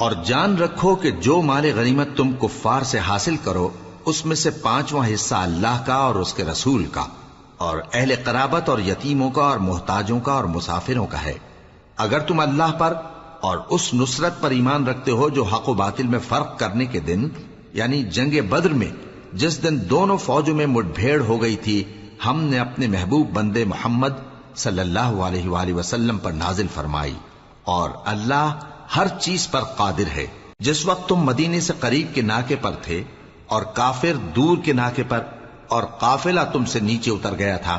اور جان رکھو کہ جو مال غنیمت تم کفار سے حاصل کرو اس میں سے 5واں حصہ اللہ کا اور اس کے رسول کا اور اہل قرابت اور یتیموں کا اور محتاجوں کا اور مسافروں کا ہے، اگر تم اللہ پر اور اس نصرت پر ایمان رکھتے ہو جو حق و باطل میں فرق کرنے کے دن یعنی جنگ بدر میں جس دن دونوں فوجوں میں مٹ بھیڑ ہو گئی تھی ہم نے اپنے محبوب بندے محمد صلی اللہ علیہ وآلہ وسلم پر نازل فرمائی، اور اللہ ہر چیز پر قادر ہے۔ جس وقت تم مدینے سے قریب کے ناکے پر تھے اور کافر دور کے ناکے پر اور قافلہ تم سے نیچے اتر گیا تھا،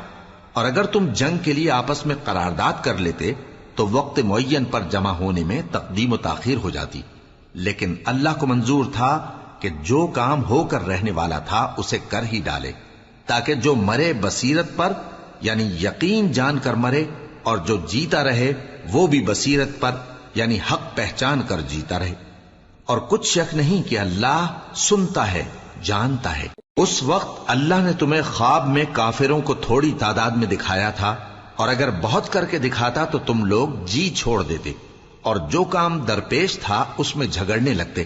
اور اگر تم جنگ کے لیے آپس میں قرارداد کر لیتے تو وقت معین پر جمع ہونے میں تقدیم و تاخیر ہو جاتی، لیکن اللہ کو منظور تھا کہ جو کام ہو کر رہنے والا تھا اسے کر ہی ڈالے، تاکہ جو مرے بصیرت پر یعنی یقین جان کر مرے، اور جو جیتا رہے وہ بھی بصیرت پر یعنی حق پہچان کر جیتا رہے۔ اور کچھ شک نہیں کہ اللہ سنتا ہے، جانتا ہے۔ اس وقت اللہ نے تمہیں خواب میں کافروں کو تھوڑی تعداد میں دکھایا تھا، اور اگر بہت کر کے دکھاتا تو تم لوگ جی چھوڑ دیتے اور جو کام درپیش تھا اس میں جھگڑنے لگتے،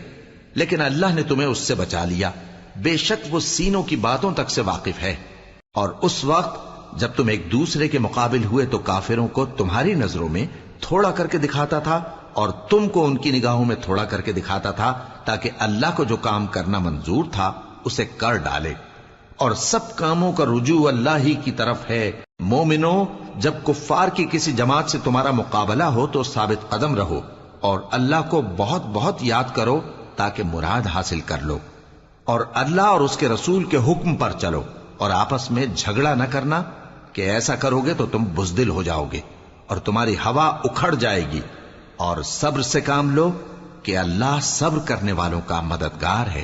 لیکن اللہ نے تمہیں اس سے بچا لیا، بے شک وہ سینوں کی باتوں تک سے واقف ہے۔ اور اس وقت جب تم ایک دوسرے کے مقابل ہوئے تو کافروں کو تمہاری نظروں میں تھوڑا کر کے دکھاتا تھا اور تم کو ان کی نگاہوں میں تھوڑا کر کے دکھاتا تھا، تاکہ اللہ کو جو کام کرنا منظور تھا اسے کر ڈالے، اور سب کاموں کا رجوع اللہ ہی کی طرف ہے۔ مومنو، جب کفار کی کسی جماعت سے تمہارا مقابلہ ہو تو ثابت قدم رہو اور اللہ کو بہت بہت یاد کرو تاکہ مراد حاصل کر لو، اور اللہ اور اس کے رسول کے حکم پر چلو، اور آپس میں جھگڑا نہ کرنا کہ ایسا کرو گے تو تم بزدل ہو جاؤ گے اور تمہاری ہوا اکھڑ جائے گی، اور صبر سے کام لو کہ اللہ صبر کرنے والوں کا مددگار ہے۔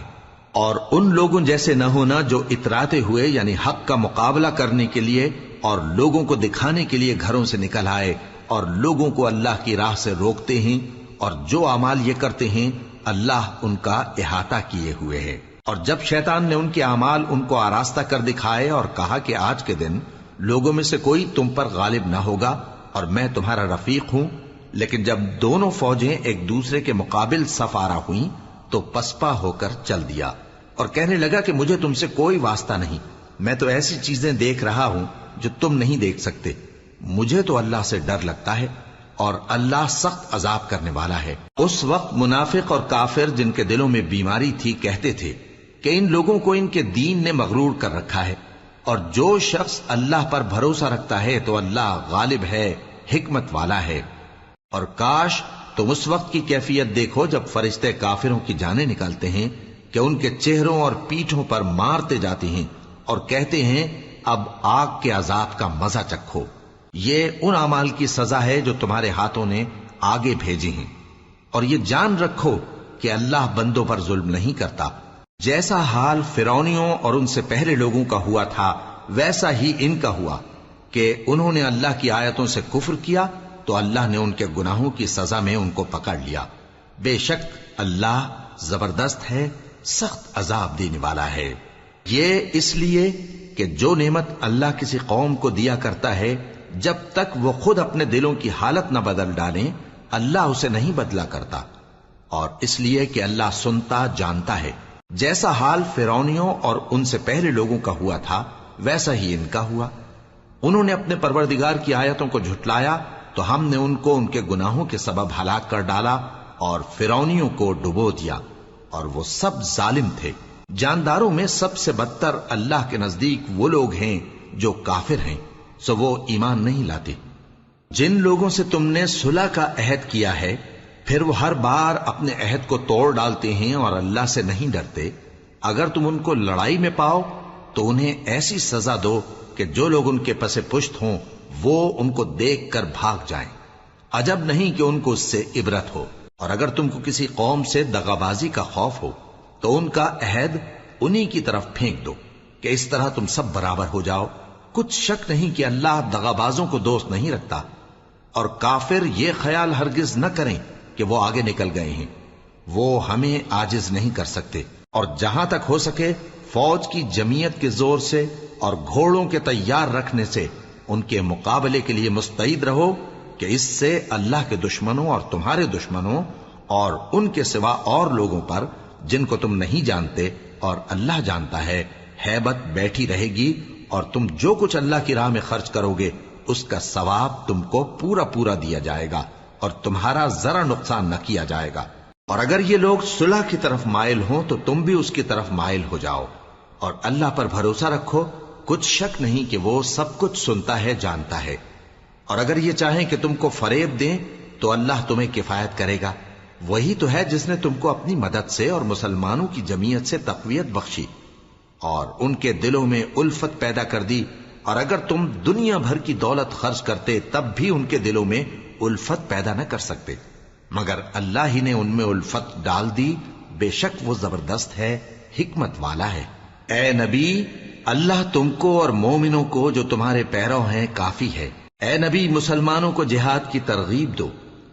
اور ان لوگوں جیسے نہ ہونا جو اتراتے ہوئے یعنی حق کا مقابلہ کرنے کے لیے اور لوگوں کو دکھانے کے لیے گھروں سے نکل آئے اور لوگوں کو اللہ کی راہ سے روکتے ہیں، اور جو اعمال یہ کرتے ہیں اللہ ان کا احاطہ کیے ہوئے ہے۔ اور جب شیطان نے ان کے اعمال ان کو آراستہ کر دکھائے اور کہا کہ آج کے دن لوگوں میں سے کوئی تم پر غالب نہ ہوگا اور میں تمہارا رفیق ہوں، لیکن جب دونوں فوجیں ایک دوسرے کے مقابل صف آرا ہوئیں تو پسپا ہو کر چل دیا اور کہنے لگا کہ مجھے تم سے کوئی واسطہ نہیں، میں تو ایسی چیزیں دیکھ رہا ہوں جو تم نہیں دیکھ سکتے، مجھے تو اللہ سے ڈر لگتا ہے اور اللہ سخت عذاب کرنے والا ہے۔ اس وقت منافق اور کافر جن کے دلوں میں بیماری تھی کہتے تھے کہ ان لوگوں کو ان کے دین نے مغرور کر رکھا ہے، اور جو شخص اللہ پر بھروسہ رکھتا ہے تو اللہ غالب ہے، حکمت والا ہے۔ اور کاش تم اس وقت کی کیفیت دیکھو جب فرشتے کافروں کی جانیں نکالتے ہیں کہ ان کے چہروں اور پیٹھوں پر مارتے جاتے ہیں اور کہتے ہیں اب آگ کے عذاب کا مزہ چکھو، یہ ان اعمال کی سزا ہے جو تمہارے ہاتھوں نے آگے بھیجی ہیں۔ اور یہ جان رکھو کہ اللہ بندوں پر ظلم نہیں کرتا، جیسا حال فرعونیوں اور ان سے پہلے لوگوں کا ہوا تھا ویسا ہی ان کا ہوا کہ انہوں نے اللہ کی آیتوں سے کفر کیا تو اللہ نے ان کے گناہوں کی سزا میں ان کو پکڑ لیا، بے شک اللہ زبردست ہے، سخت عذاب دینے والا ہے۔ یہ اس لیے کہ جو نعمت اللہ کسی قوم کو دیا کرتا ہے جب تک وہ خود اپنے دلوں کی حالت نہ بدل ڈالیں اللہ اسے نہیں بدلا کرتا، اور اس لیے کہ اللہ سنتا جانتا ہے۔ جیسا حال فرعونیوں اور ان سے پہلے لوگوں کا ہوا تھا ویسا ہی ان کا ہوا، انہوں نے اپنے پروردگار کی آیتوں کو جھٹلایا تو ہم نے ان کو ان کے گناہوں کے سبب ہلاک کر ڈالا اور فرعونیوں کو ڈبو دیا، اور وہ سب ظالم تھے۔ جانداروں میں سب سے بدتر اللہ کے نزدیک وہ لوگ ہیں جو کافر ہیں، سو وہ ایمان نہیں لاتے۔ جن لوگوں سے تم نے صلح کا عہد کیا ہے پھر وہ ہر بار اپنے عہد کو توڑ ڈالتے ہیں اور اللہ سے نہیں ڈرتے، اگر تم ان کو لڑائی میں پاؤ تو انہیں ایسی سزا دو کہ جو لوگ ان کے پس پشت ہوں وہ ان کو دیکھ کر بھاگ جائیں، عجب نہیں کہ ان کو اس سے عبرت ہو۔ اور اگر تم کو کسی قوم سے دغابازی کا خوف ہو تو ان کا عہد انہی کی طرف پھینک دو کہ اس طرح تم سب برابر ہو جاؤ، کچھ شک نہیں کہ اللہ دغابازوں کو دوست نہیں رکھتا۔ اور کافر یہ خیال ہرگز نہ کریں کہ وہ آگے نکل گئے ہیں، وہ ہمیں عاجز نہیں کر سکتے، اور جہاں تک ہو سکے فوج کی جمعیت کے زور سے اور گھوڑوں کے تیار رکھنے سے ان کے مقابلے کے لیے مستعد رہو کہ اس سے اللہ کے دشمنوں اور تمہارے دشمنوں اور ان کے سوا اور لوگوں پر جن کو تم نہیں جانتے اور اللہ جانتا ہے ہیبت بیٹھی رہے گی، اور تم جو کچھ اللہ کی راہ میں خرچ کرو گے اس کا ثواب تم کو پورا پورا دیا جائے گا اور تمہارا ذرا نقصان نہ کیا جائے گا۔ اور اگر یہ لوگ صلح کی طرف مائل ہوں تو تم بھی اس کی طرف مائل ہو جاؤ، اور اللہ پر بھروسہ رکھو، کچھ شک نہیں کہ وہ سب کچھ سنتا ہے، جانتا ہے۔ اور اگر یہ چاہیں کہ تم کو فریب دیں تو اللہ تمہیں کفایت کرے گا، وہی تو ہے جس نے تم کو اپنی مدد سے اور مسلمانوں کی جمعیت سے تقویت بخشی اور ان کے دلوں میں الفت پیدا کر دی، اور اگر تم دنیا بھر کی دولت خرچ کرتے تب بھی ان کے دلوں میں الفت پیدا نہ کر سکتے، مگر اللہ ہی نے ان میں الفت ڈال دی، بے شک وہ زبردست ہے، حکمت والا ہے۔ اے نبی، اللہ تم کو اور مومنوں کو جو تمہارے پیرو ہیں کافی ہے۔ اے نبی، مسلمانوں کو جہاد کی ترغیب دو۔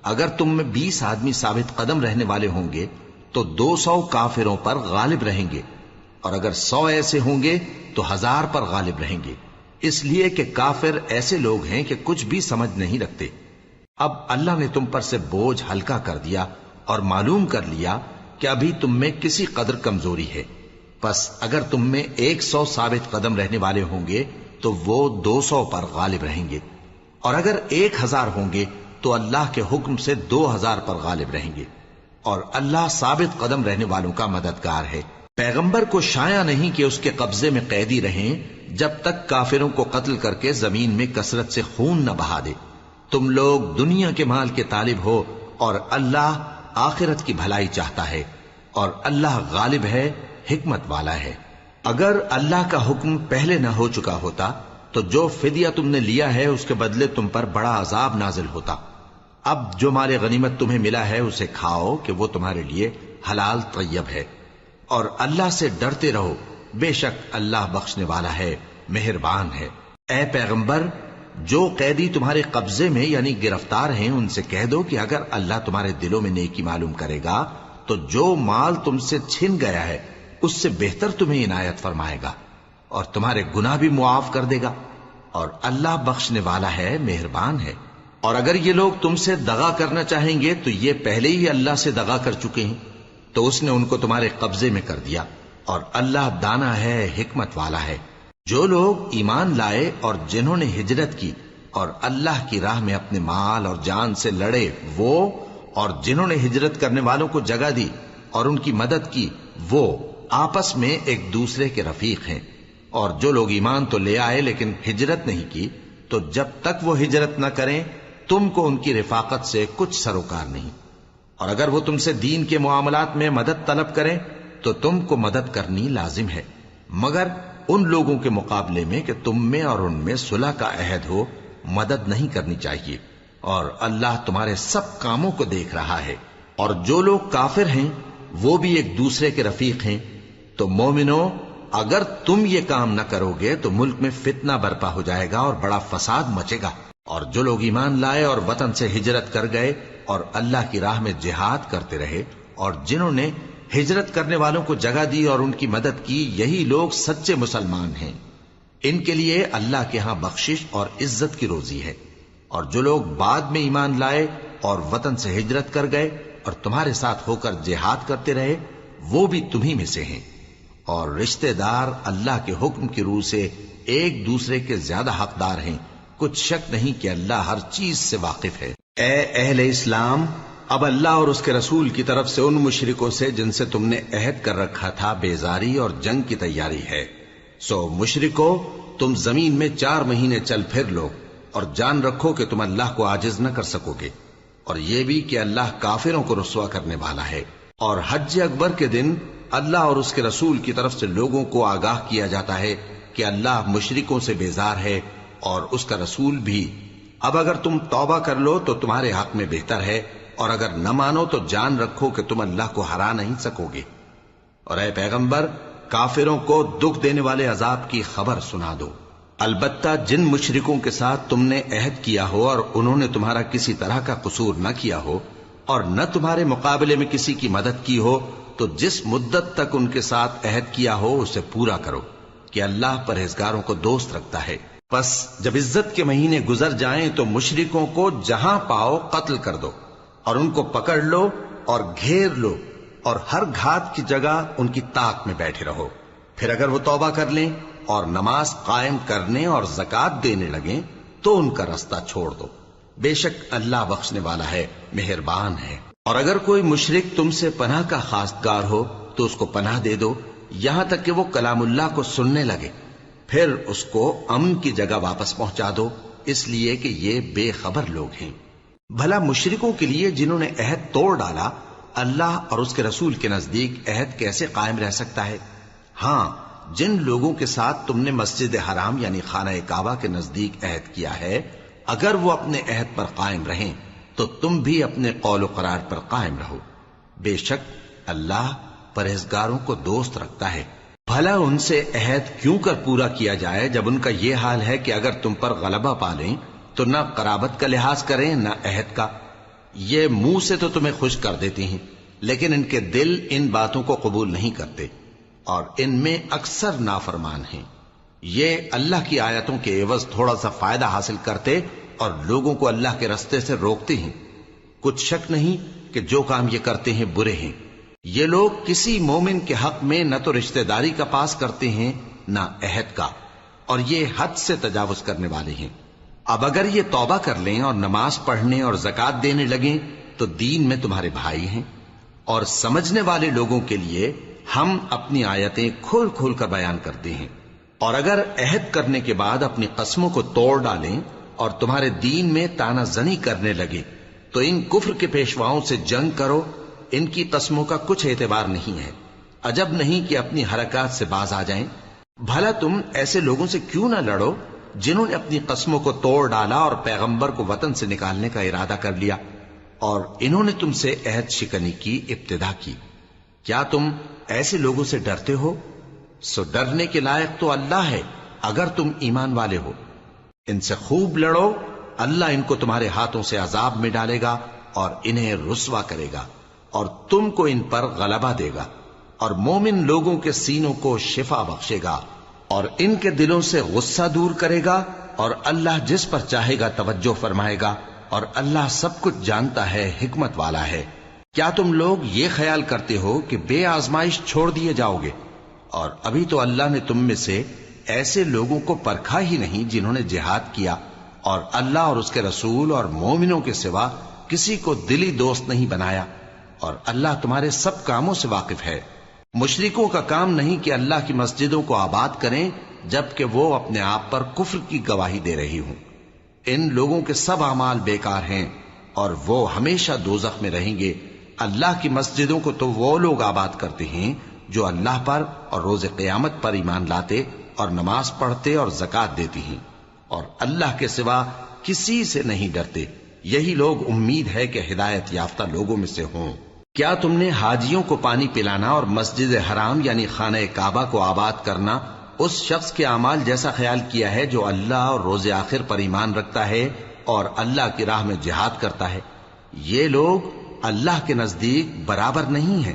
اگر تم میں 20 آدمی ثابت قدم رہنے والے ہوں گے تو 200 کافروں پر غالب رہیں گے، اور اگر 100 ایسے ہوں گے تو 1000 پر غالب رہیں گے، اس لیے کہ کافر ایسے لوگ ہیں کہ کچھ بھی سمجھ نہیں رکھتے۔ اب اللہ نے تم پر سے بوجھ ہلکا کر دیا اور معلوم کر لیا کہ ابھی تم میں کسی قدر کمزوری ہے، پس اگر تم میں 100 ثابت قدم رہنے والے ہوں گے تو وہ 200 پر غالب رہیں گے، اور اگر 1000 ہوں گے تو اللہ کے حکم سے 2000 پر غالب رہیں گے، اور اللہ ثابت قدم رہنے والوں کا مددگار ہے۔ پیغمبر کو شایع نہیں کہ اس کے قبضے میں قیدی رہیں جب تک کافروں کو قتل کر کے زمین میں کثرت سے خون نہ بہا دے۔ تم لوگ دنیا کے مال کے طالب ہو اور اللہ آخرت کی بھلائی چاہتا ہے، اور اللہ غالب ہے، حکمت والا ہے۔ اگر اللہ کا حکم پہلے نہ ہو چکا ہوتا تو جو فدیہ تم نے لیا ہے اس کے بدلے تم پر بڑا عذاب نازل ہوتا۔ اب جو مال غنیمت تمہیں ملا ہے اسے کھاؤ کہ وہ تمہارے لیے حلال طیب ہے، اور اللہ سے ڈرتے رہو، بے شک اللہ بخشنے والا ہے، مہربان ہے۔ اے پیغمبر، جو قیدی تمہارے قبضے میں یعنی گرفتار ہیں ان سے کہہ دو کہ اگر اللہ تمہارے دلوں میں نیکی معلوم کرے گا تو جو مال تم سے چھن گیا ہے اس سے بہتر تمہیں عنایت فرمائے گا، اور تمہارے گناہ بھی معاف کر دے گا، اور اللہ بخشنے والا ہے، مہربان ہے۔ اور اگر یہ لوگ تم سے دغا کرنا چاہیں گے تو یہ پہلے ہی اللہ سے دغا کر چکے ہیں، تو اس نے ان کو تمہارے قبضے میں کر دیا، اور اللہ دانا ہے، حکمت والا ہے۔ جو لوگ ایمان لائے اور جنہوں نے ہجرت کی اور اللہ کی راہ میں اپنے مال اور جان سے لڑے، وہ اور جنہوں نے ہجرت کرنے والوں کو جگہ دی اور ان کی مدد کی، وہ آپس میں ایک دوسرے کے رفیق ہیں۔ اور جو لوگ ایمان تو لے آئے لیکن ہجرت نہیں کی، تو جب تک وہ ہجرت نہ کریں تم کو ان کی رفاقت سے کچھ سروکار نہیں، اور اگر وہ تم سے دین کے معاملات میں مدد طلب کریں تو تم کو مدد کرنی لازم ہے، مگر ان لوگوں کے مقابلے میں کہ تم میں اور ان میں صلح کا عہد ہو مدد نہیں کرنی چاہیے، اور اللہ تمہارے سب کاموں کو دیکھ رہا ہے۔ اور جو لوگ کافر ہیں وہ بھی ایک دوسرے کے رفیق ہیں، تو مومنو، اگر تم یہ کام نہ کرو گے تو ملک میں فتنہ برپا ہو جائے گا اور بڑا فساد مچے گا۔ اور جو لوگ ایمان لائے اور وطن سے ہجرت کر گئے اور اللہ کی راہ میں جہاد کرتے رہے، اور جنہوں نے ہجرت کرنے والوں کو جگہ دی اور ان کی مدد کی، یہی لوگ سچے مسلمان ہیں، ان کے لیے اللہ کے ہاں بخشش اور عزت کی روزی ہے۔ اور جو لوگ بعد میں ایمان لائے اور وطن سے ہجرت کر گئے اور تمہارے ساتھ ہو کر جہاد کرتے رہے، وہ بھی تمہیں میں سے ہیں، اور رشتہ دار اللہ کے حکم کی روح سے ایک دوسرے کے زیادہ حقدار ہیں، کچھ شک نہیں کہ اللہ ہر چیز سے واقف ہے۔ اے اہل اسلام، اب اللہ اور اس کے رسول کی طرف سے ان مشرکوں سے جن سے تم نے عہد کر رکھا تھا بیزاری اور جنگ کی تیاری ہے۔ سو مشرکو، تم زمین میں 4 مہینے چل پھر لو، اور جان رکھو کہ تم اللہ کو عاجز نہ کر سکو گے، اور یہ بھی کہ اللہ کافروں کو رسوا کرنے والا ہے۔ اور حج اکبر کے دن اللہ اور اس کے رسول کی طرف سے لوگوں کو آگاہ کیا جاتا ہے کہ اللہ مشرکوں سے بیزار ہے اور اس کا رسول بھی۔ اب اگر تم توبہ کر لو تو تمہارے حق میں بہتر ہے، اور اگر نہ مانو تو جان رکھو کہ تم اللہ کو ہرا نہیں سکو گے۔ اور اے پیغمبر، کافروں کو دکھ دینے والے عذاب کی خبر سنا دو۔ البتہ جن مشرکوں کے ساتھ تم نے عہد کیا ہو اور انہوں نے تمہارا کسی طرح کا قصور نہ کیا ہو اور نہ تمہارے مقابلے میں کسی کی مدد کی ہو، تو جس مدت تک ان کے ساتھ عہد کیا ہو اسے پورا کرو، کہ اللہ پرہیزگاروں کو دوست رکھتا ہے۔ پس جب عزت کے مہینے گزر جائیں تو مشرکوں کو جہاں پاؤ قتل کر دو، اور ان کو پکڑ لو اور گھیر لو اور ہر گھات کی جگہ ان کی طاق میں بیٹھے رہو. پھر اگر وہ توبہ کر لیں اور نماز قائم کرنے اور زکات دینے لگیں تو ان کا رستہ چھوڑ دو. بے شک اللہ بخشنے والا ہے، مہربان ہے. اور اگر کوئی مشرک تم سے پناہ کا خواستگار ہو تو اس کو پناہ دے دو یہاں تک کہ وہ کلام اللہ کو سننے لگے، پھر اس کو امن کی جگہ واپس پہنچا دو، اس لیے کہ یہ بے خبر لوگ ہیں. بھلا مشرکوں کے لیے جنہوں نے عہد توڑ ڈالا اللہ اور اس کے رسول کے نزدیک عہد کیسے قائم رہ سکتا ہے؟ ہاں، جن لوگوں کے ساتھ تم نے مسجد حرام یعنی خانہ کعبہ کے نزدیک عہد کیا ہے، اگر وہ اپنے عہد پر قائم رہیں تو تم بھی اپنے قول و قرار پر قائم رہو. بے شک اللہ پرہیزگاروں کو دوست رکھتا ہے. بھلا ان سے عہد کیوں کر پورا کیا جائے جب ان کا یہ حال ہے کہ اگر تم پر غلبہ پالیں تو نہ قرابت کا لحاظ کریں نہ عہد کا. یہ منہ سے تو تمہیں خوش کر دیتی ہیں لیکن ان کے دل ان باتوں کو قبول نہیں کرتے اور ان میں اکثر نافرمان ہیں. یہ اللہ کی آیتوں کے عوض تھوڑا سا فائدہ حاصل کرتے اور لوگوں کو اللہ کے رستے سے روکتے ہیں. کچھ شک نہیں کہ جو کام یہ کرتے ہیں برے ہیں. یہ لوگ کسی مومن کے حق میں نہ تو رشتہ داری کا پاس کرتے ہیں نہ عہد کا، اور یہ حد سے تجاوز کرنے والے ہیں. اب اگر یہ توبہ کر لیں اور نماز پڑھنے اور زکات دینے لگیں تو دین میں تمہارے بھائی ہیں. اور سمجھنے والے لوگوں کے لیے ہم اپنی آیتیں کھول کھول کر بیان کرتے ہیں. اور اگر عہد کرنے کے بعد اپنی قسموں کو توڑ ڈالیں اور تمہارے دین میں تانا زنی کرنے لگے تو ان کفر کے پیشواؤں سے جنگ کرو. ان کی قسموں کا کچھ اعتبار نہیں ہے. عجب نہیں کہ اپنی حرکات سے باز آ جائیں. بھلا تم ایسے لوگوں سے کیوں نہ لڑو جنہوں نے اپنی قسموں کو توڑ ڈالا اور پیغمبر کو وطن سے نکالنے کا ارادہ کر لیا اور انہوں نے تم سے عہد شکنی کی ابتدا کی. کیا تم ایسے لوگوں سے ڈرتے ہو؟ سو ڈرنے کے لائق تو اللہ ہے اگر تم ایمان والے ہو. ان سے خوب لڑو، اللہ ان کو تمہارے ہاتھوں سے عذاب میں ڈالے گا اور انہیں رسوا کرے گا اور تم کو ان پر غلبہ دے گا اور مومن لوگوں کے سینوں کو شفا بخشے گا اور ان کے دلوں سے غصہ دور کرے گا اور اللہ جس پر چاہے گا توجہ فرمائے گا اور اللہ سب کچھ جانتا ہے، حکمت والا ہے. کیا تم لوگ یہ خیال کرتے ہو کہ بے آزمائش چھوڑ دیے جاؤ گے؟ اور ابھی تو اللہ نے تم میں سے ایسے لوگوں کو پرکھا ہی نہیں جنہوں نے جہاد کیا اور اللہ اور اس کے رسول اور مومنوں کے سوا کسی کو دلی دوست نہیں بنایا، اور اللہ تمہارے سب کاموں سے واقف ہے. مشرکوں کا کام نہیں کہ اللہ کی مسجدوں کو آباد کریں جبکہ وہ اپنے آپ پر کفر کی گواہی دے رہی ہوں. ان لوگوں کے سب اعمال بیکار ہیں اور وہ ہمیشہ دوزخ میں رہیں گے. اللہ کی مسجدوں کو تو وہ لوگ آباد کرتے ہیں جو اللہ پر اور روز قیامت پر ایمان لاتے اور نماز پڑھتے اور زکات دیتی ہیں اور اللہ کے سوا کسی سے نہیں ڈرتے. یہی لوگ امید ہے کہ ہدایت یافتہ لوگوں میں سے ہوں. کیا تم نے حاجیوں کو پانی پلانا اور مسجد حرام یعنی خانہ کعبہ کو آباد کرنا اس شخص کے اعمال جیسا خیال کیا ہے جو اللہ اور روز آخر پر ایمان رکھتا ہے اور اللہ کی راہ میں جہاد کرتا ہے؟ یہ لوگ اللہ کے نزدیک برابر نہیں ہیں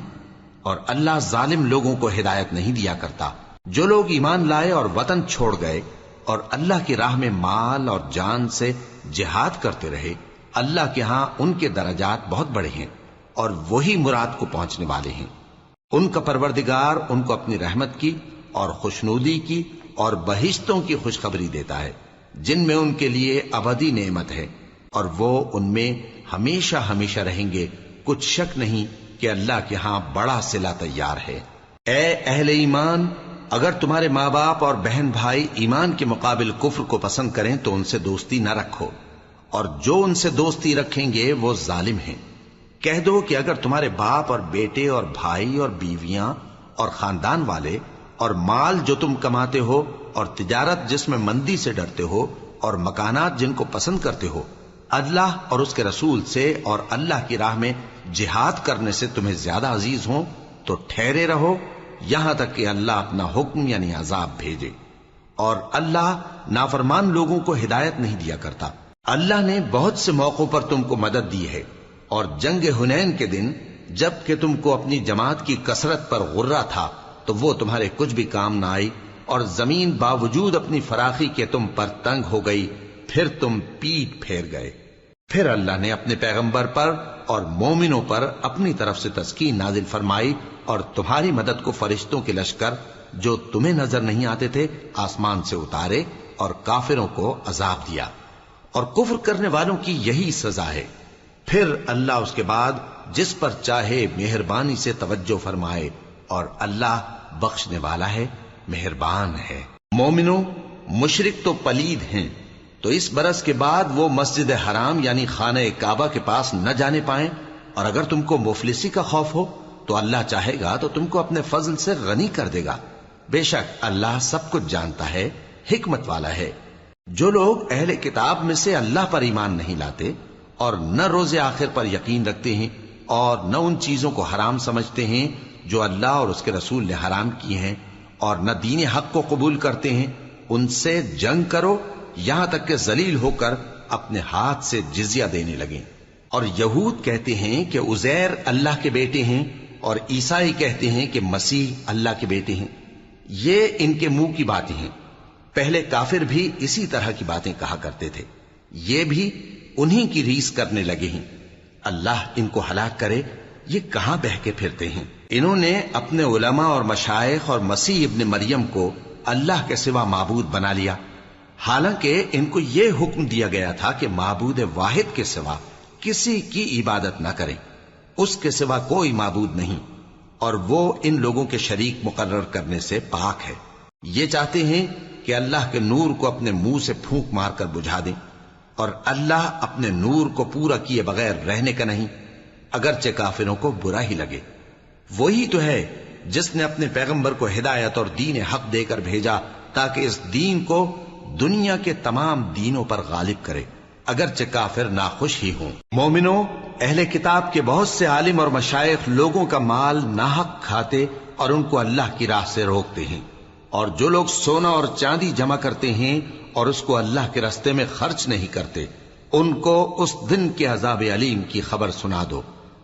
اور اللہ ظالم لوگوں کو ہدایت نہیں دیا کرتا. جو لوگ ایمان لائے اور وطن چھوڑ گئے اور اللہ کی راہ میں مال اور جان سے جہاد کرتے رہے، اللہ کے ہاں ان کے درجات بہت بڑے ہیں اور وہی مراد کو پہنچنے والے ہیں. ان کا پروردگار ان کو اپنی رحمت کی اور خوشنودی کی اور بہشتوں کی خوشخبری دیتا ہے جن میں ان کے لیے ابدی نعمت ہے اور وہ ان میں ہمیشہ ہمیشہ رہیں گے. کچھ شک نہیں کہ اللہ کے ہاں بڑا صلہ تیار ہے. اے اہل ایمان، اگر تمہارے ماں باپ اور بہن بھائی ایمان کے مقابل کفر کو پسند کریں تو ان سے دوستی نہ رکھو، اور جو ان سے دوستی رکھیں گے وہ ظالم ہیں. کہہ دو کہ اگر تمہارے باپ اور بیٹے اور بھائی اور بیویاں اور خاندان والے اور مال جو تم کماتے ہو اور تجارت جس میں مندی سے ڈرتے ہو اور مکانات جن کو پسند کرتے ہو اللہ اور اس کے رسول سے اور اللہ کی راہ میں جہاد کرنے سے تمہیں زیادہ عزیز ہوں تو ٹھہرے رہو یہاں تک کہ اللہ اپنا حکم یعنی عذاب بھیجے. اور اللہ نافرمان لوگوں کو ہدایت نہیں دیا کرتا. اللہ نے بہت سے موقعوں پر تم کو مدد دی ہے، اور جنگ حنین کے دن جب کہ تم کو اپنی جماعت کی کثرت پر غرہ تھا تو وہ تمہارے کچھ بھی کام نہ آئی اور زمین باوجود اپنی فراخی کے تم پر تنگ ہو گئی، پھر تم پیٹ پھیر گئے. پھر اللہ نے اپنے پیغمبر پر اور مومنوں پر اپنی طرف سے تسکین نازل فرمائی اور تمہاری مدد کو فرشتوں کے لشکر جو تمہیں نظر نہیں آتے تھے آسمان سے اتارے اور کافروں کو عذاب دیا، اور کفر کرنے والوں کی یہی سزا ہے۔ پھر اللہ اس کے بعد جس پر چاہے مہربانی سے توجہ فرمائے، اور اللہ بخشنے والا ہے، مہربان ہے۔ مومنوں، مشرک تو پلید ہیں، تو اس برس کے بعد وہ مسجد حرام یعنی خانہ کعبہ کے پاس نہ جانے پائیں، اور اگر تم کو مفلسی کا خوف ہو تو اللہ چاہے گا تو تم کو اپنے فضل سے غنی کر دے گا۔ بے شک اللہ سب کچھ جانتا ہے، حکمت والا ہے۔ جو لوگ اہل کتاب میں سے اللہ پر ایمان نہیں لاتے اور نہ روز آخر پر یقین رکھتے ہیں اور نہ ان چیزوں کو حرام سمجھتے ہیں جو اللہ اور اس کے رسول نے حرام کی ہیں، اور نہ دین حق کو قبول کرتے ہیں، ان سے جنگ کرو یہاں تک کہ ذلیل ہو کر اپنے ہاتھ سے جزیہ دینے لگیں۔ اور یہود کہتے ہیں کہ عزیر اللہ کے بیٹے ہیں، اور عیسائی کہتے ہیں کہ مسیح اللہ کے بیٹے ہیں۔ یہ ان کے منہ کی باتیں ہیں، پہلے کافر بھی اسی طرح کی باتیں کہا کرتے تھے، یہ بھی انہی کی ریس کرنے لگے ہیں۔ اللہ ان کو ہلاک کرے، یہ کہاں بہہ کے پھرتے ہیں۔ انہوں نے اپنے علماء اور مشائخ اور مسیح ابن مریم کو اللہ کے سوا معبود بنا لیا، حالانکہ ان کو یہ حکم دیا گیا تھا کہ معبود واحد کے سوا کسی کی عبادت نہ کریں، اس کے سوا کوئی معبود نہیں، اور وہ ان لوگوں کے شریک مقرر کرنے سے پاک ہے۔ یہ چاہتے ہیں کہ اللہ کے نور کو اپنے منہ سے پھونک مار کر بجھا دیں، اور اللہ اپنے نور کو پورا کیے بغیر رہنے کا نہیں، اگرچہ کافروں کو برا ہی لگے۔ وہی تو ہے جس نے اپنے پیغمبر کو ہدایت اور دین حق دے کر بھیجا تاکہ اس دین کو دنیا کے تمام دینوں پر غالب کرے، اگرچہ کافر ناخوش ہی ہوں۔ مومنوں، اہل کتاب کے بہت سے عالم اور مشائخ لوگوں کا مال ناحق کھاتے اور ان کو اللہ کی راہ سے روکتے ہیں، اور جو لوگ سونا اور چاندی جمع کرتے ہیں اور اس کو اللہ کے راستے میں خرچ نہیں کرتے، ان کو اس دن کے عذاب علیم کی خبر سنا دو،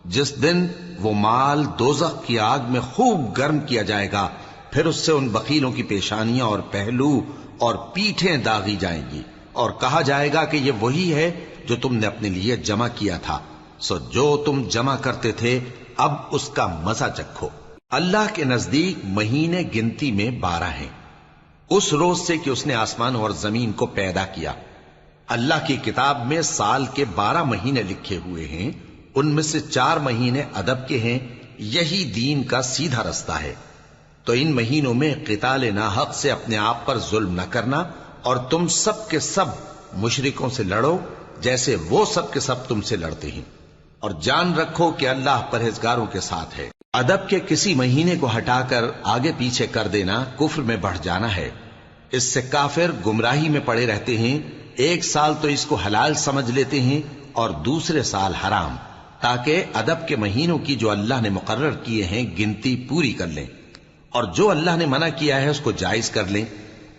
جس دن وہ مال دوزخ کی آگ میں خوب گرم کیا جائے گا، پھر اس سے ان بخیلوں کی پیشانیاں اور پہلو اور پیٹھیں داغی جائیں گی، اور کہا جائے گا کہ یہ وہی ہے جو تم نے اپنے لیے جمع کیا تھا، سو جو تم جمع کرتے تھے اب اس کا مزہ چکھو۔ اللہ کے نزدیک مہینے گنتی میں 12 ہیں، اس روز سے کہ اس نے آسمان اور زمین کو پیدا کیا۔ اللہ کی کتاب میں سال کے 12 مہینے لکھے ہوئے ہیں، ان میں سے 4 مہینے ادب کے ہیں، یہی دین کا سیدھا رستہ ہے۔ تو ان مہینوں میں قتال ناحق سے اپنے آپ پر ظلم نہ کرنا، اور تم سب کے سب مشرکوں سے لڑو جیسے وہ سب کے سب تم سے لڑتے ہیں، اور جان رکھو کہ اللہ پرہیزگاروں کے ساتھ ہے۔ ادب کے کسی مہینے کو ہٹا کر آگے پیچھے کر دینا کفر میں بڑھ جانا ہے، اس سے کافر گمراہی میں پڑے رہتے ہیں۔ ایک سال تو اس کو حلال سمجھ لیتے ہیں اور دوسرے سال حرام، تاکہ ادب کے مہینوں کی جو اللہ نے مقرر کیے ہیں گنتی پوری کر لیں، اور جو اللہ نے منع کیا ہے اس کو جائز کر لیں۔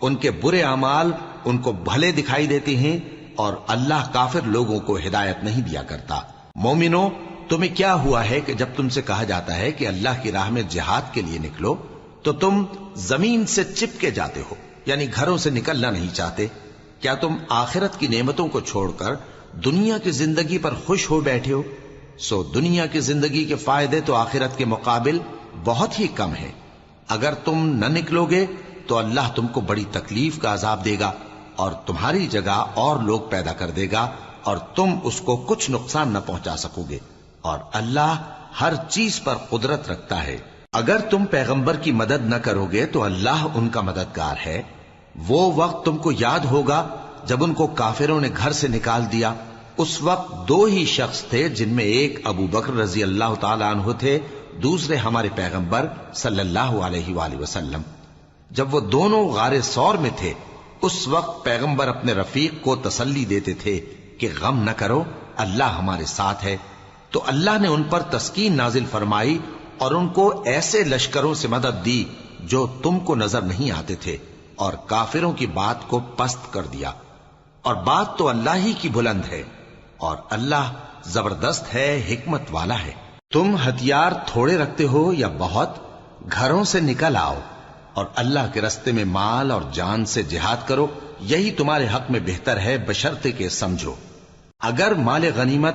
ان کے برے اعمال ان کو بھلے دکھائی دیتے ہیں، اور اللہ کافر لوگوں کو ہدایت نہیں دیا کرتا۔ مومنوں، تمہیں کیا ہوا ہے کہ جب تم سے کہا جاتا ہے کہ اللہ کی راہ میں جہاد کے لیے نکلو تو تم زمین سے چپکے جاتے ہو، یعنی گھروں سے نکلنا نہیں چاہتے؟ کیا تم آخرت کی نعمتوں کو چھوڑ کر دنیا کی زندگی پر خوش ہو بیٹھے ہو؟ سو دنیا کی زندگی کے فائدے تو آخرت کے مقابل بہت ہی کم ہیں۔ اگر تم نہ نکلو گے تو اللہ تم کو بڑی تکلیف کا عذاب دے گا، اور تمہاری جگہ اور لوگ پیدا کر دے گا، اور تم اس کو کچھ نقصان نہ پہنچا سکو گے، اور اللہ ہر چیز پر قدرت رکھتا ہے۔ اگر تم پیغمبر کی مدد نہ کرو گے تو اللہ ان کا مددگار ہے۔ وہ وقت تم کو یاد ہوگا جب ان کو کافروں نے گھر سے نکال دیا، اس وقت 2 ہی شخص تھے، جن میں ایک ابو بکر رضی اللہ تعالی عنہ تھے، دوسرے ہمارے پیغمبر صلی اللہ علیہ وآلہ وسلم۔ جب وہ دونوں غار ثور میں تھے، اس وقت پیغمبر اپنے رفیق کو تسلی دیتے تھے کہ غم نہ کرو، اللہ ہمارے ساتھ ہے۔ تو اللہ نے ان پر تسکین نازل فرمائی اور ان کو ایسے لشکروں سے مدد دی جو تم کو نظر نہیں آتے تھے، اور کافروں کی بات کو پست کر دیا۔ اور بات تو اللہ ہی کی بلند ہے، اور اللہ زبردست ہے، حکمت والا ہے۔ تم ہتھیار تھوڑے رکھتے ہو یا بہت، گھروں سے نکل آؤ اور اللہ کے راستے میں مال اور جان سے جہاد کرو، یہی تمہارے حق میں بہتر ہے، بشرطے کہ سمجھو۔ اگر مال غنیمت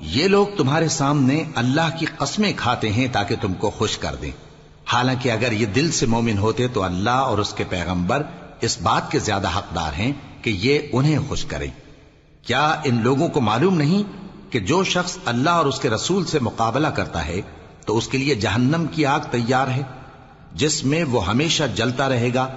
یہ لوگ تمہارے سامنے اللہ کی قسمیں کھاتے ہیں تاکہ تم کو خوش کر دیں، حالانکہ اگر یہ دل سے مومن ہوتے تو اللہ اور اس کے پیغمبر اس بات کے زیادہ حقدار ہیں کہ یہ انہیں خوش کریں۔ کیا ان لوگوں کو معلوم نہیں کہ جو شخص اللہ اور اس کے رسول سے مقابلہ کرتا ہے تو اس کے لیے جہنم کی آگ تیار ہے جس میں وہ ہمیشہ جلتا رہے گا؟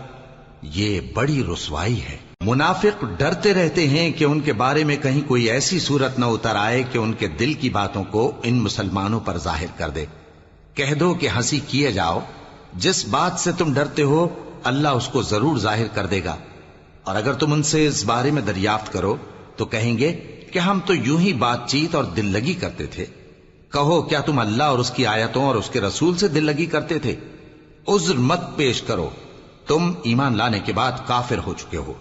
یہ بڑی رسوائی ہے۔ منافق ڈرتے رہتے ہیں کہ ان کے بارے میں کہیں کوئی ایسی صورت نہ اتر آئے کہ ان کے دل کی باتوں کو ان مسلمانوں پر ظاہر کر دے۔ کہہ دو کہ ہنسی کیے جاؤ، جس بات سے تم ڈرتے ہو اللہ اس کو ضرور ظاہر کر دے گا، اور اگر تم ان سے اس بارے میں دریافت کرو تو کہیں گے کہ ہم تو یوں ہی بات چیت اور دل لگی کرتے تھے۔ کہو کیا تم اللہ اور اس کی آیتوں اور اس کے رسول سے دل لگی کرتے تھے؟ عذر مت پیش کرو، تم ایمان لانے کے بعد کافر ہو چکے ہو۔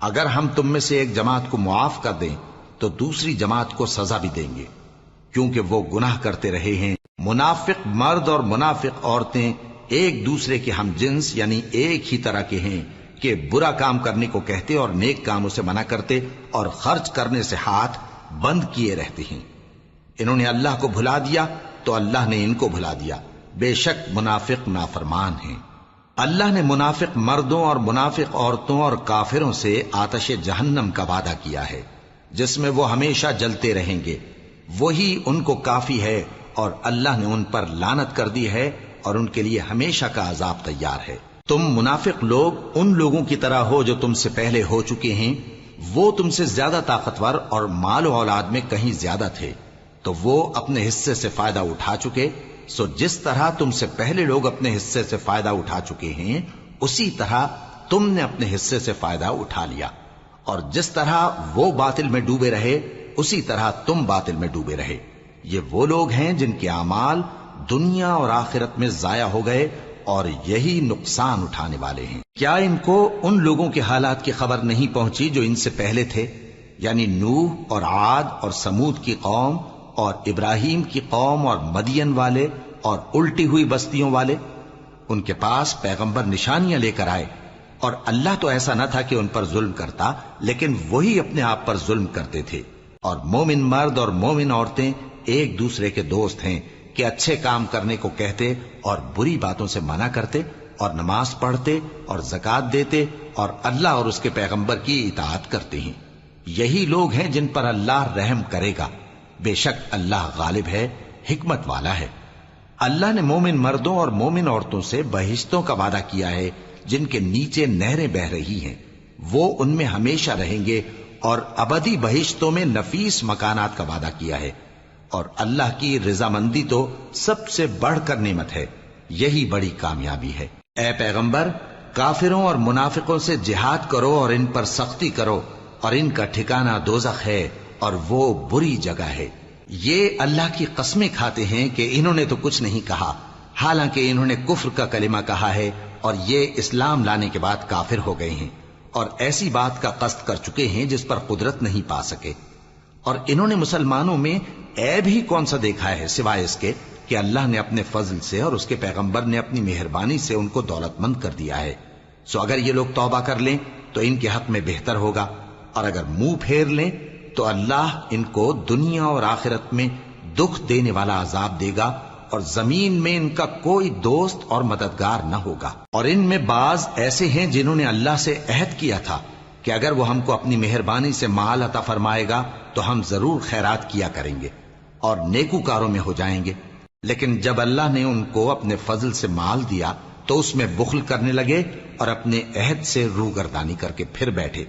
اگر ہم تم میں سے ایک جماعت کو معاف کر دیں تو دوسری جماعت کو سزا بھی دیں گے، کیونکہ وہ گناہ کرتے رہے ہیں۔ منافق مرد اور منافق عورتیں ایک دوسرے کے ہم جنس یعنی ایک ہی طرح کے ہیں کہ برا کام کرنے کو کہتے اور نیک کاموں سے منع کرتے اور خرچ کرنے سے ہاتھ بند کیے رہتے ہیں۔ انہوں نے اللہ کو بھلا دیا تو اللہ نے ان کو بھلا دیا، بے شک منافق نافرمان ہیں۔ اللہ نے منافق مردوں اور منافق عورتوں اور کافروں سے آتش جہنم کا وعدہ کیا ہے جس میں وہ ہمیشہ جلتے رہیں گے، وہی ان کو کافی ہے، اور اللہ نے ان پر لعنت کر دی ہے اور ان کے لیے ہمیشہ کا عذاب تیار ہے۔ تم منافق لوگ ان لوگوں کی طرح ہو جو تم سے پہلے ہو چکے ہیں، وہ تم سے زیادہ طاقتور اور مال و اولاد میں کہیں زیادہ تھے، تو وہ اپنے حصے سے فائدہ اٹھا چکے، سو جس طرح تم سے پہلے لوگ اپنے حصے سے فائدہ اٹھا چکے ہیں اسی طرح تم نے اپنے حصے سے فائدہ اٹھا لیا، اور جس طرح وہ باطل میں ڈوبے رہے اسی طرح تم باطل میں ڈوبے رہے۔ یہ وہ لوگ ہیں جن کے اعمال دنیا اور آخرت میں ضائع ہو گئے اور یہی نقصان اٹھانے والے ہیں۔ کیا ان کو ان لوگوں کے حالات کی خبر نہیں پہنچی جو ان سے پہلے تھے، یعنی نوح اور عاد اور سمود کی قوم اور ابراہیم کی قوم اور مدین والے اور الٹی ہوئی بستیوں والے؟ ان کے پاس پیغمبر نشانیاں لے کر آئے، اور اللہ تو ایسا نہ تھا کہ ان پر ظلم کرتا، لیکن وہی اپنے آپ پر ظلم کرتے تھے۔ اور مومن مرد اور مومن عورتیں ایک دوسرے کے دوست ہیں کہ اچھے کام کرنے کو کہتے اور بری باتوں سے منع کرتے اور نماز پڑھتے اور زکوٰۃ دیتے اور اللہ اور اس کے پیغمبر کی اطاعت کرتے ہیں۔ یہی لوگ ہیں جن پر اللہ رحم کرے گا، بے شک اللہ غالب ہے، حکمت والا ہے۔ اللہ نے مومن مردوں اور مومن عورتوں سے بہشتوں کا وعدہ کیا ہے جن کے نیچے نہریں بہ رہی ہیں، وہ ان میں ہمیشہ رہیں گے، اور ابدی بہشتوں میں نفیس مکانات کا وعدہ کیا ہے۔ اور اللہ کی رضامندی تو سب سے بڑھ کر نعمت ہے، یہی بڑی کامیابی ہے۔ اے پیغمبر، کافروں اور منافقوں سے جہاد کرو اور ان پر سختی کرو، اور ان کا ٹھکانہ دوزخ ہے اور وہ بری جگہ ہے۔ یہ اللہ کی قسمیں کھاتے ہیں کہ انہوں نے تو کچھ نہیں کہا، حالانکہ انہوں نے کفر کا کلمہ کہا ہے اور یہ اسلام لانے کے بعد کافر ہو گئے ہیں، اور ایسی بات کا قصد کر چکے ہیں جس پر قدرت نہیں پا سکے۔ اور انہوں نے مسلمانوں میں عیب ہی کون سا دیکھا ہے سوائے اس کے کہ اللہ نے اپنے فضل سے اور اس کے پیغمبر نے اپنی مہربانی سے ان کو دولت مند کر دیا ہے۔ سو اگر یہ لوگ توبہ کر لیں تو ان کے حق میں بہتر ہوگا، اور اگر منہ پھیر لیں تو اللہ ان کو دنیا اور آخرت میں دکھ دینے والا عذاب دے گا، اور زمین میں ان کا کوئی دوست اور مددگار نہ ہوگا۔ اور ان میں بعض ایسے ہیں جنہوں نے اللہ سے عہد کیا تھا کہ اگر وہ ہم کو اپنی مہربانی سے مال عطا فرمائے گا تو ہم ضرور خیرات کیا کریں گے اور نیکوکاروں میں ہو جائیں گے، لیکن جب اللہ نے ان کو اپنے فضل سے مال دیا تو اس میں بخل کرنے لگے اور اپنے عہد سے روگردانی کر کے پھر بیٹھے۔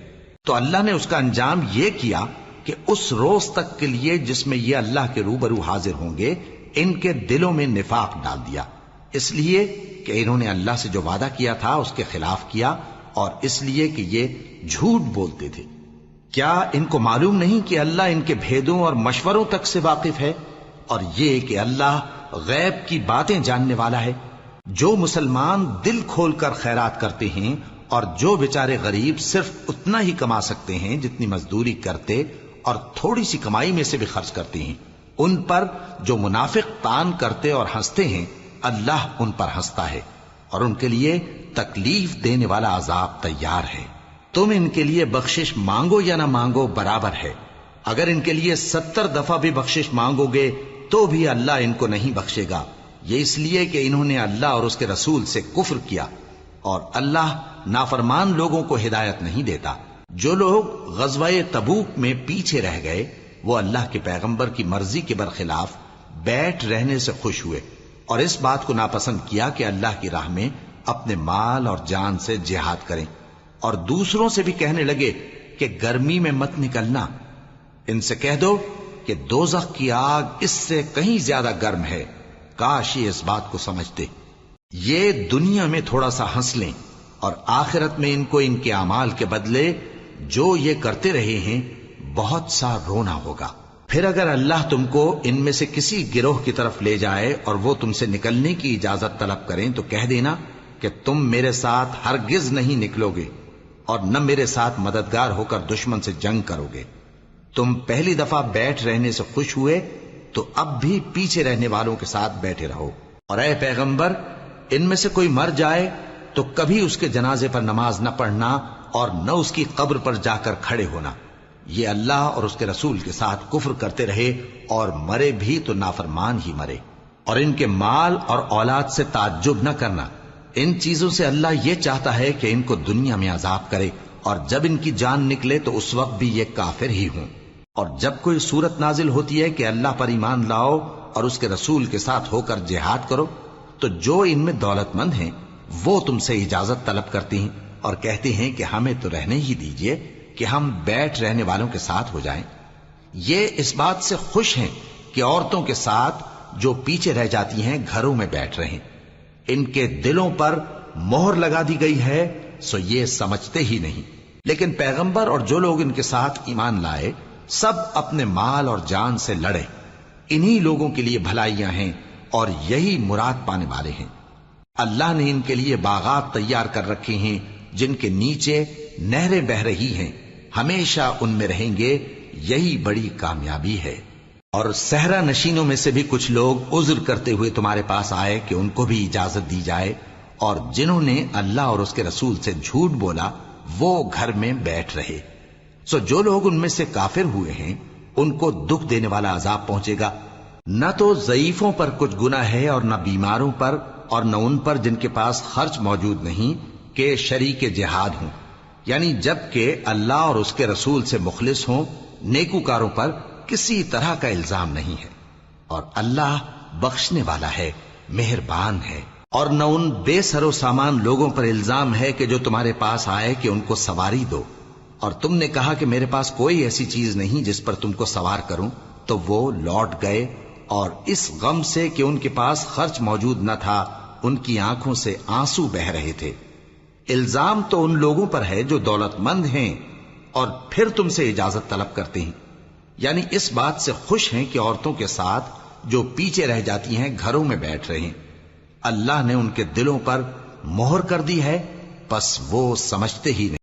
تو اللہ نے اس کا انجام یہ کیا کہ اس روز تک کے لیے جس میں یہ اللہ کے روبرو حاضر ہوں گے ان کے دلوں میں نفاق ڈال دیا، اس لیے کہ انہوں نے اللہ سے جو وعدہ کیا تھا اس کے خلاف کیا، اور اس لیے کہ یہ جھوٹ بولتے تھے۔ کیا ان کو معلوم نہیں کہ اللہ ان کے بھیدوں اور مشوروں تک سے واقف ہے، اور یہ کہ اللہ غیب کی باتیں جاننے والا ہے؟ جو مسلمان دل کھول کر خیرات کرتے ہیں اور جو بیچارے غریب صرف اتنا ہی کما سکتے ہیں جتنی مزدوری کرتے اور تھوڑی سی کمائی میں سے بھی خرچ کرتے ہیں، ان پر جو منافق تان کرتے اور ہنستے ہیں اللہ ان پر ہنستا ہے، اور ان کے لیے تکلیف دینے والا عذاب تیار ہے۔ تم ان کے لیے بخشش مانگو یا نہ مانگو برابر ہے، اگر ان کے لیے 70 دفعہ بھی بخشش مانگو گے تو بھی اللہ ان کو نہیں بخشے گا، یہ اس لیے کہ انہوں نے اللہ اور اس کے رسول سے کفر کیا، اور اللہ نافرمان لوگوں کو ہدایت نہیں دیتا۔ جو لوگ غزوہ تبوک میں پیچھے رہ گئے وہ اللہ کے پیغمبر کی مرضی کے برخلاف بیٹھ رہنے سے خوش ہوئے اور اس بات کو ناپسند کیا کہ اللہ کی راہ میں اپنے مال اور جان سے جہاد کریں، اور دوسروں سے بھی کہنے لگے کہ گرمی میں مت نکلنا۔ ان سے کہہ دو کہ دوزخ کی آگ اس سے کہیں زیادہ گرم ہے، کاش یہ اس بات کو سمجھتے۔ یہ دنیا میں تھوڑا سا ہنس لیں اور آخرت میں ان کو ان کے اعمال کے بدلے جو یہ کرتے رہے ہیں بہت سا رونا ہوگا۔ پھر اگر اللہ تم کو ان میں سے کسی گروہ کی طرف لے جائے اور وہ تم سے نکلنے کی اجازت طلب کریں تو کہہ دینا کہ تم میرے ساتھ ہرگز نہیں نکلو گے اور نہ میرے ساتھ مددگار ہو کر دشمن سے جنگ کرو گے۔ تم پہلی دفعہ بیٹھ رہنے سے خوش ہوئے تو اب بھی پیچھے رہنے والوں کے ساتھ بیٹھے رہو، اور اے پیغمبر ان میں سے کوئی مر جائے تو کبھی اس کے جنازے پر نماز نہ پڑھنا اور نہ اس کی قبر پر جا کر کھڑے ہونا۔ یہ اللہ اور اس کے رسول کے ساتھ کفر کرتے رہے اور مرے بھی تو نافرمان ہی مرے۔ اور ان کے مال اور اولاد سے تعجب نہ کرنا، ان چیزوں سے اللہ یہ چاہتا ہے کہ ان کو دنیا میں عذاب کرے، اور جب ان کی جان نکلے تو اس وقت بھی یہ کافر ہی ہوں۔ اور جب کوئی صورت نازل ہوتی ہے کہ اللہ پر ایمان لاؤ اور اس کے رسول کے ساتھ ہو کر جہاد کرو تو جو ان میں دولت مند ہیں وہ تم سے اجازت طلب کرتی ہیں اور کہتے ہیں کہ ہمیں تو رہنے ہی دیجئے کہ ہم بیٹھ رہنے والوں کے ساتھ ہو جائیں۔ یہ اس بات سے خوش ہیں کہ عورتوں کے ساتھ جو پیچھے رہ جاتی ہیں گھروں میں بیٹھ رہیں۔ ان کے دلوں پر مہر لگا دی گئی ہے سو یہ سمجھتے ہی نہیں۔ لیکن پیغمبر اور جو لوگ ان کے ساتھ ایمان لائے سب اپنے مال اور جان سے لڑے، انہی لوگوں کے لیے بھلائیاں ہیں اور یہی مراد پانے والے ہیں۔ اللہ نے ان کے لیے باغات تیار کر رکھے ہیں جن کے نیچے نہریں بہ رہی ہیں، ہمیشہ ان میں رہیں گے، یہی بڑی کامیابی ہے۔ اور صحرا نشینوں میں سے بھی کچھ لوگ عذر کرتے ہوئے تمہارے پاس آئے کہ ان کو بھی اجازت دی جائے، اور جنہوں نے اللہ اور اس کے رسول سے جھوٹ بولا وہ گھر میں بیٹھ رہے۔ سو جو لوگ ان میں سے کافر ہوئے ہیں ان کو دکھ دینے والا عذاب پہنچے گا، نہ تو ضعیفوں پر کچھ گناہ ہے اور نہ بیماروں پر اور نہ ان پر جن کے پاس خرچ موجود نہیں کہ شریک جہاد ہوں، یعنی جب کہ اللہ اور اس کے رسول سے مخلص ہوں، نیکوکاروں پر کسی طرح کا الزام نہیں ہے، اور اللہ بخشنے والا ہے، مہربان ہے۔ اور نہ ان بے سر و سامان لوگوں پر الزام ہے کہ جو تمہارے پاس آئے کہ ان کو سواری دو، اور تم نے کہا کہ میرے پاس کوئی ایسی چیز نہیں جس پر تم کو سوار کروں، تو وہ لوٹ گئے، اور اس غم سے کہ ان کے پاس خرچ موجود نہ تھا ان کی آنکھوں سے آنسو بہ رہے تھے۔ الزام تو ان لوگوں پر ہے جو دولت مند ہیں اور پھر تم سے اجازت طلب کرتے ہیں، یعنی اس بات سے خوش ہیں کہ عورتوں کے ساتھ جو پیچھے رہ جاتی ہیں گھروں میں بیٹھ رہے ہیں۔ اللہ نے ان کے دلوں پر مہر کر دی ہے، پس وہ سمجھتے ہی نہیں۔